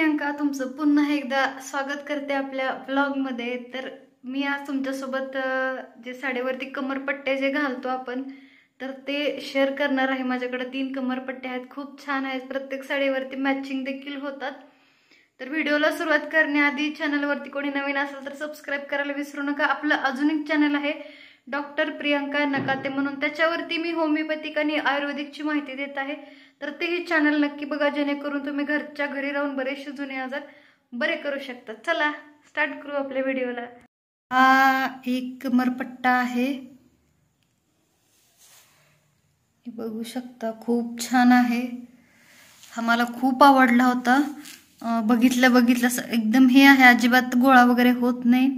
प्रियंका तुमचं पुन्हा एकदा स्वागत करते आपल्या व्लॉगमध्ये। तर मी आज तुमच्यासोबत जे साडीवरती कमरपट्टे जे घालतो आपण तर ते शेअर करणार आहे। माझ्याकडे 3 कमरपट्टे आहेत, खूप छान आहेत, प्रत्येक साडीवरती मॅचिंग देखील होतात। तर व्हिडिओला सुरुवात करण्याआधी चॅनलवरती कोणी नवीन असेल तर सबस्क्राइब करायला विसरू नका। आपलं अजून एक चॅनल आहे डॉक्टर प्रियंका नकाते म्हणून, त्याच्यावरती मी होमिओपॅथिक आणि आयुर्वेदिकची माहिती देत आहे। तर तेही चॅनल नक्की बघा, जेणेकरून तुम्ही घरच्या घरी राहून बरेचसे जुने आजार बरे करू शकता। चला स्टार्ट करू आपल्या व्हिडिओला। हा एक कमरपट्टा आहे, बघू शकता, खूप छान आहे। हा मला खूप आवडला होता। बघितलं एकदम हे आहे, अजिबात गोळा वगैरे होत नाही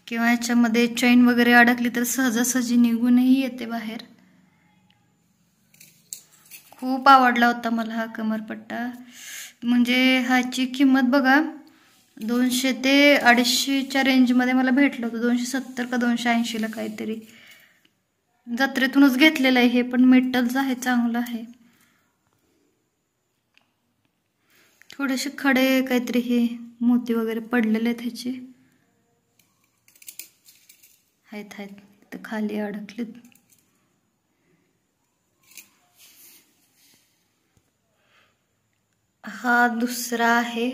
किंवा याच्यामध्ये चेन वगैरे अडकली तर सहजासहजी निघूनही येते बाहेर। खूप आवडला होता मला हा कमरपट्टा। म्हणजे ह्याची किंमत बघा 200 ते 250च्या रेंजमध्ये मला भेटलं होतं। 270 का 280 ला काहीतरी। जत्रेतूनच घेतलेलं आहे हे, पण मेटलचं आहे, चांगलं आहे। थोडेसे खडे काहीतरी हे मोती वगैरे पडलेले आहेत ह्याचे, आहेत तर खाली अडकलेत। हा दुसरा आहे,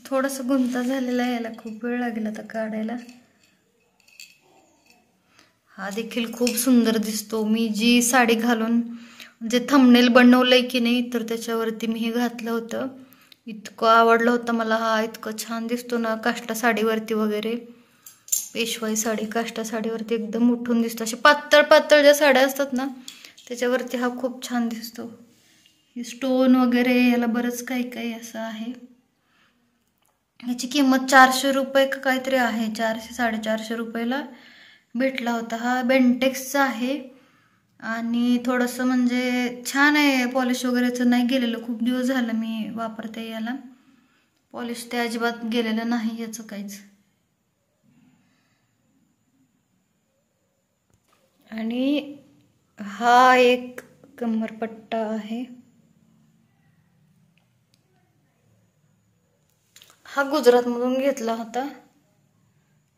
थोडासा गुंता झालेला आहे, याला खूप वेळ लागेल आता काढायला। हा देखील खूप सुंदर दिसतो। मी जी साडी घालून जे थंबनेल बनवलंय की नाही तर त्याच्यावरती मी हे घातलं होतं, इतकं आवडलं होतं मला। हा इतकं छान दिसतो ना काष्टा साडीवरती वगैरे, पेशवाई साडी काष्टा साडीवरती एकदम उठून दिसतो। असे पातळ पातळ ज्या साड्या असतात ना त्याच्यावरती हा खूप छान दिसतो। हे स्टोन वगैरे याला बरंच काही काही असं आहे। याची किंमत 400 रुपये का काहीतरी आहे, 400-450 रुपयाला भेटला होता। हा बेंटेक्सचा आहे आणि थोडंसं म्हणजे छान आहे, पॉलिश वगैरेचं नाही गेलेलं, खूप दिवस झालं मी वापरते याला, पॉलिश ते अजिबात गेलेलं नाही याचं काहीच। आणि हा एक कमरपट्टा आहे, हा गुजरातमधून घेतला होता।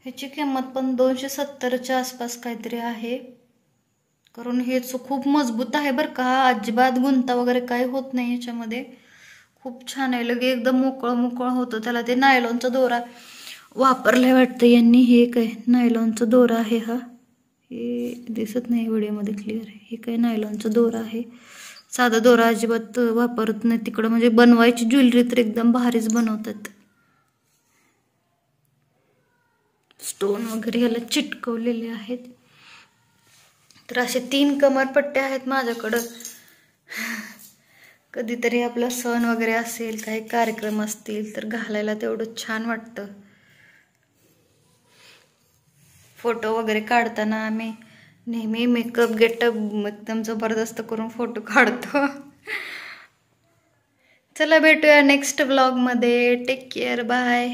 ह्याची किंमत पण 270च्या आसपास काहीतरी आहे, कारण हेच खूप मजबूत आहे बरं का, अजिबात गुंता वगैरे काही होत नाही ह्याच्यामध्ये। खूप छान आहे, लगे एकदम मोकळं होतं। त्याला ते नायलॉनचा दोरा वापरलाय वाटतं यांनी, हे काय नायलॉनचा दोरा आहे, हा हे दिसत नाही व्हिडिओमध्ये क्लिअर, हे काय नायलॉनचा दोरा आहे। साधा दोरा अजिबात वापरत नाही तिकडं, म्हणजे बनवायची ज्वेलरी तर एकदम भारीच बनवतात। स्टोन वगैरे याला चिटकवलेले आहेत। तर असे 3 कमरपट्टे आहेत माझ्याकडं। कधीतरी आपला सण वगैरे असेल, काही कार्यक्रम असतील तर घालायला तेवढं छान वाटतं। फोटो वगैरे काढताना आम्ही नेहमी मेकअप गेटअप एकदम जबरदस्त करून फोटो काढतो। चला भेटूया नेक्स्ट व्लॉग मध्ये, टेक केअर, बाय।